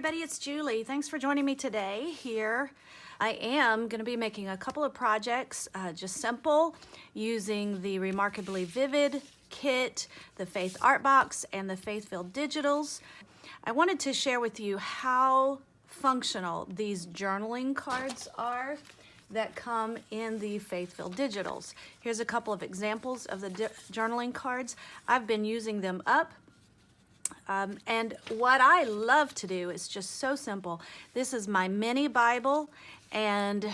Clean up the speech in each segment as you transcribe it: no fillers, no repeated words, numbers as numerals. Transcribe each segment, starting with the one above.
everybody, it's Julie. Thanks for joining me today here. I am going to be making a couple of projects, just simple, using the Remarkably Vivid kit, the Faith Art Box, and the Faithfilled Digitals. I wanted to share with you how functional these journaling cards are that come in the Faithfilled Digitals. Here's a couple of examples of the journaling cards. I've been using them up. And what I love to do is just so simple. This is my mini Bible, and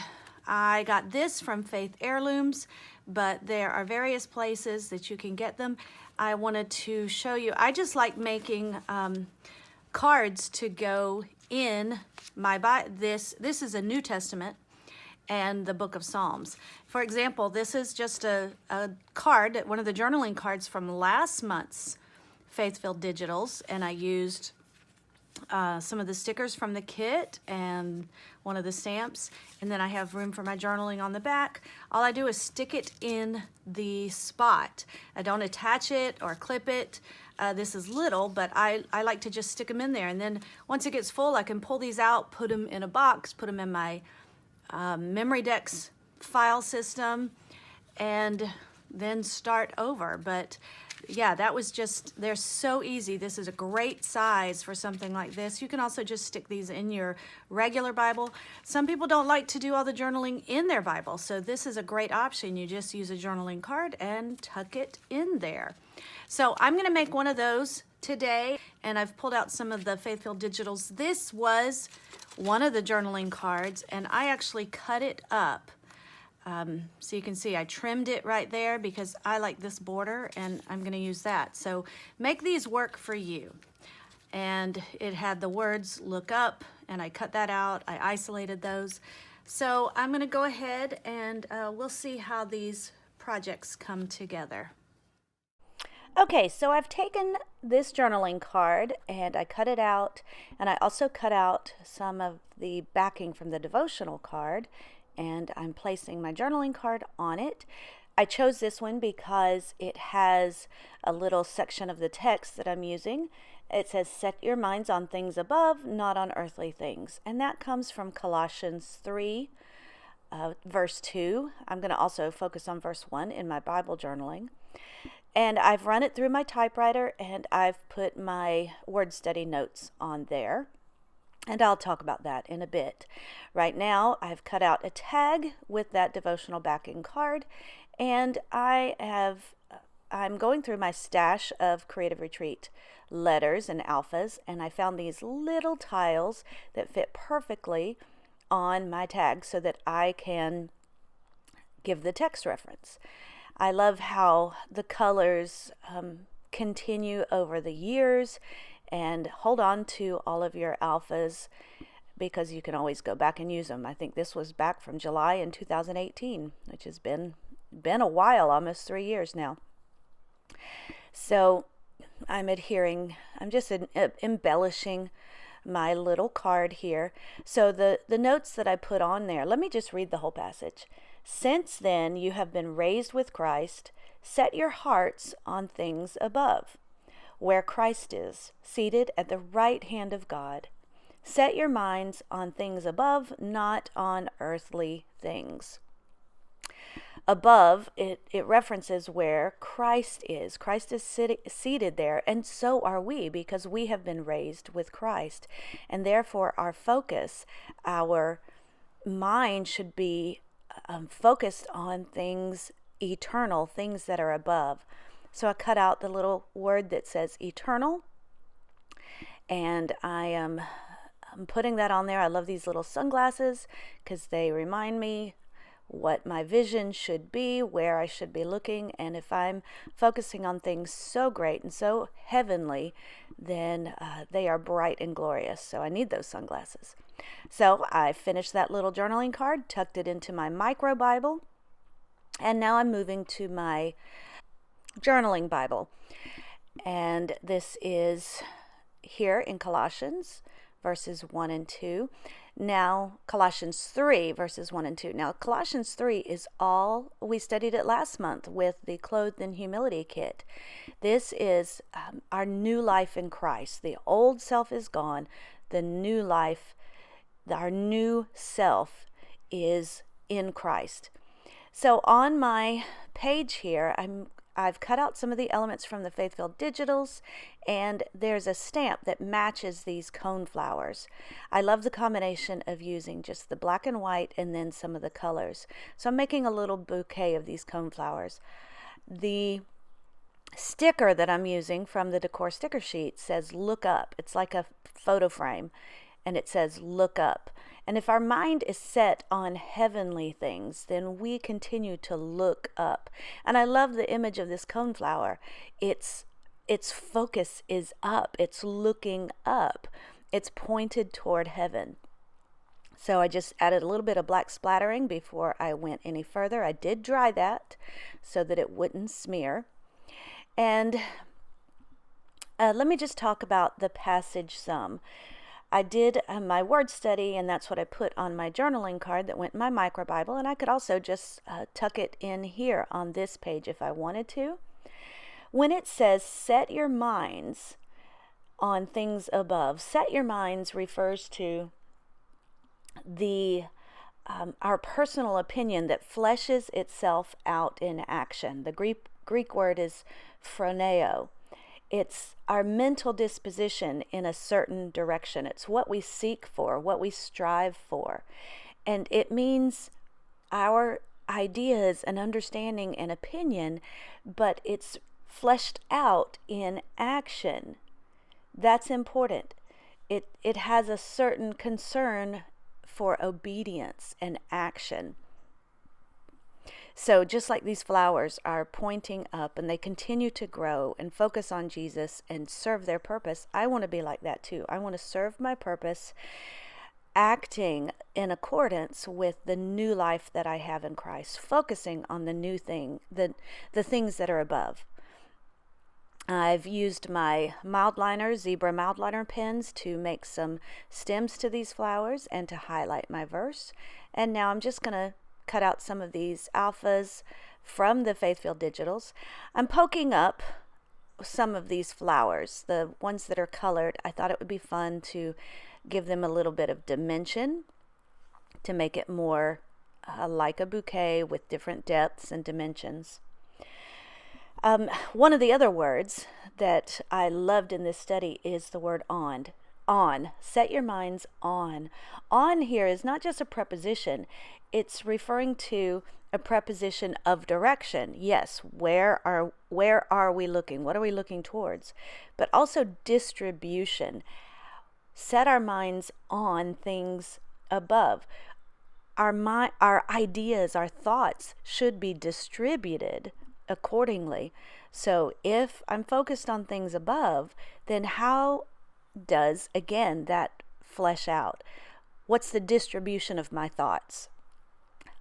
I got this from Faith Heirlooms, but there are various places that you can get them. I wanted to show you, I just like making cards to go in my Bible. This is a New Testament and the book of Psalms. For example, this is just a card, one of the journaling cards from last month's Faithfilled Digitals, and I used some of the stickers from the kit and one of the stamps, and then I have room for my journaling on the back. All I do is stick it in the spot. I don't attach it or clip it. This is little, but I like to just stick them in there, and then once it gets full, I can pull these out, put them in a box, put them in my memory decks file system, and then start over. But yeah, that was just, they're so easy. This is a great size for something like this. You can also just stick these in your regular Bible. Some people don't like to do all the journaling in their Bible, so this is a great option. You just use a journaling card and tuck it in there. So I'm gonna make one of those today, and I've pulled out some of the Faithfilled Digitals. This was one of the journaling cards, and I actually cut it up. So you can see I trimmed it right there because I like this border, and I'm going to use that. So make these work for you. And it had the words look up, and I cut that out. I isolated those. So I'm going to go ahead and we'll see how these projects come together. Okay, so I've taken this journaling card and I cut it out, and I also cut out some of the backing from the devotional card, and I'm placing my journaling card on it. I chose this one because it has a little section of the text that I'm using. It says, set your minds on things above, not on earthly things. And that comes from Colossians 3, verse 2. I'm going to also focus on verse 1 in my Bible journaling. And I've run it through my typewriter, and I've put my word study notes on there. And I'll talk about that in a bit. Right now, I've cut out a tag with that devotional backing card, and I'm going through my stash of Creative Retreat letters and alphas, and I found these little tiles that fit perfectly on my tag so that I can give the text reference. I love how the colors continue over the years. And hold on to all of your alphas because you can always go back and use them. I think this was back from July in 2018, which has been a while, almost 3 years now. So I'm just embellishing my little card here. So the notes that I put on there, let me just read the whole passage. Since then you have been raised with Christ, set your hearts on things above, where Christ is, seated at the right hand of God. Set your minds on things above, not on earthly things. Above, it references where Christ is. Christ is seated there, and so are we, because we have been raised with Christ. And therefore, our focus, our mind should be focused on things eternal, things that are above. So I cut out the little word that says eternal, and I'm putting that on there. I love these little sunglasses because they remind me what my vision should be, where I should be looking, and if I'm focusing on things so great and so heavenly, then they are bright and glorious. So I need those sunglasses. So I finished that little journaling card, tucked it into my micro Bible, and now I'm moving to my journaling Bible, and this is here in Colossians verses 1 and 2. Now Colossians 3 verses 1 and 2. Now Colossians 3 is all, we studied it last month with the Clothed in Humility kit. This is our new life in Christ. The old self is gone. the new life, our new self is in Christ. So on my page here, I've cut out some of the elements from the Faithfilled digitals, and there's a stamp that matches these cone flowers. I love the combination of using just the black and white and then some of the colors. So I'm making a little bouquet of these cone flowers. The sticker that I'm using from the decor sticker sheet says look up. It's like a photo frame, and it says look up. And if our mind is set on heavenly things, then we continue to look up. And I love the image of this coneflower. Its focus is up. It's looking up. It's pointed toward heaven. So I just added a little bit of black splattering before I went any further. I did dry that so that it wouldn't smear. And let me just talk about the passage some. I did my word study, and that's what I put on my journaling card that went in my micro Bible, and I could also just tuck it in here on this page if I wanted to. When it says set your minds on things above, set your minds refers to our personal opinion that fleshes itself out in action. The Greek word is phroneo. It's our mental disposition in a certain direction. It's what we seek for, what we strive for. And it means our ideas and understanding and opinion, but it's fleshed out in action. That's important. It has a certain concern for obedience and action. So just like these flowers are pointing up and they continue to grow and focus on Jesus and serve their purpose, I want to be like that too. I want to serve my purpose, acting in accordance with the new life that I have in Christ, focusing on the new thing, the things that are above. I've used my mild liner, zebra mild liner pens to make some stems to these flowers and to highlight my verse. And now I'm just going to cut out some of these alphas from the Faithfilled digitals. I'm poking up some of these flowers, the ones that are colored. I thought it would be fun to give them a little bit of dimension to make it more like a bouquet with different depths and dimensions. One of the other words that I loved in this study is the word on. On. Set your minds on. On here is not just a preposition. It's referring to a preposition of direction. Yes, where are we looking? What are we looking towards? But also distribution. Set our minds on things above. Our ideas, our thoughts should be distributed accordingly. So if I'm focused on things above, then how does, again, that flesh out? What's the distribution of my thoughts?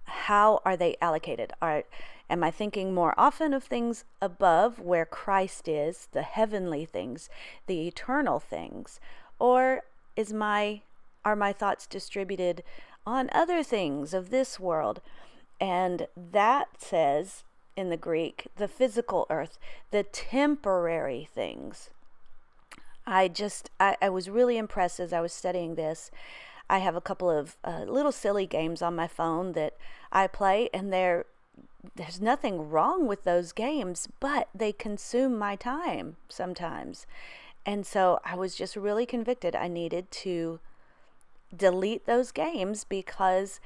How are they allocated? Am I thinking more often of things above where Christ is, the heavenly things, the eternal things? Or are my thoughts distributed on other things of this world? And that says, in the Greek, the physical earth, the temporary things. I was really impressed as I was studying this. I have a couple of little silly games on my phone that I play, and there's nothing wrong with those games, but they consume my time sometimes. And so I was just really convicted I needed to delete those games, because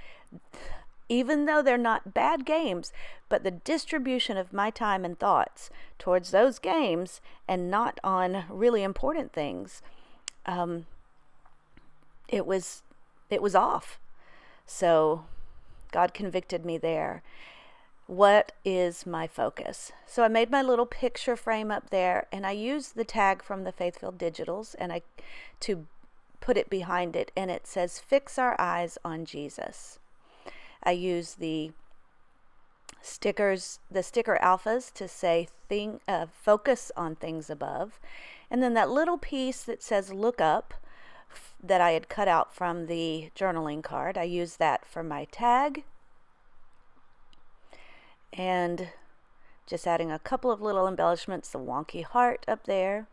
even though they're not bad games, but the distribution of my time and thoughts towards those games and not on really important things, it was off. So God convicted me there. What is my focus? So I made my little picture frame up there, and I used the tag from the Faithfilled digitals and to put it behind it, and it says fix our eyes on Jesus. I use the sticker alphas to say focus on things above, and then that little piece that says look up that I had cut out from the journaling card, I use that for my tag, and just adding a couple of little embellishments, the wonky heart up there.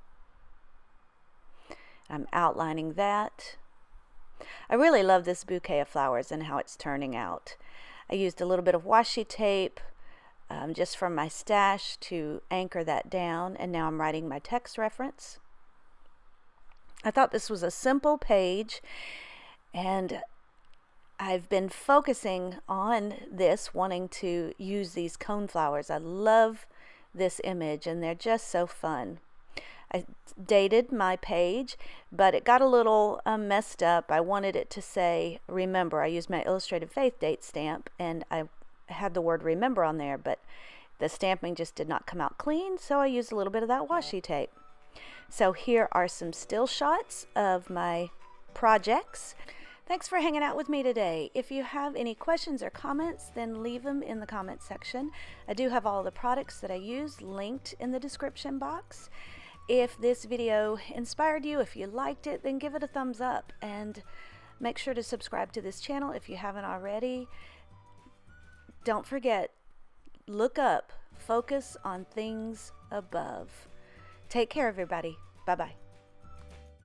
I'm outlining that. I really love this bouquet of flowers and how it's turning out. I used a little bit of washi tape just from my stash to anchor that down, and now I'm writing my text reference. I thought this was a simple page, and I've been focusing on this, wanting to use these cone flowers. I love this image and they're just so fun. I dated my page, but it got a little messed up. I wanted it to say remember. I used my Illustrated Faith date stamp and I had the word remember on there, but the stamping just did not come out clean, so I used a little bit of that washi tape. So here are some still shots of my projects. Thanks for hanging out with me today. If you have any questions or comments, then leave them in the comment section. I do have all the products that I use linked in the description box. If this video inspired you, if you liked it, then give it a thumbs up and make sure to subscribe to this channel if you haven't already. Don't forget, look up, focus on things above. Take care, everybody. Bye-bye.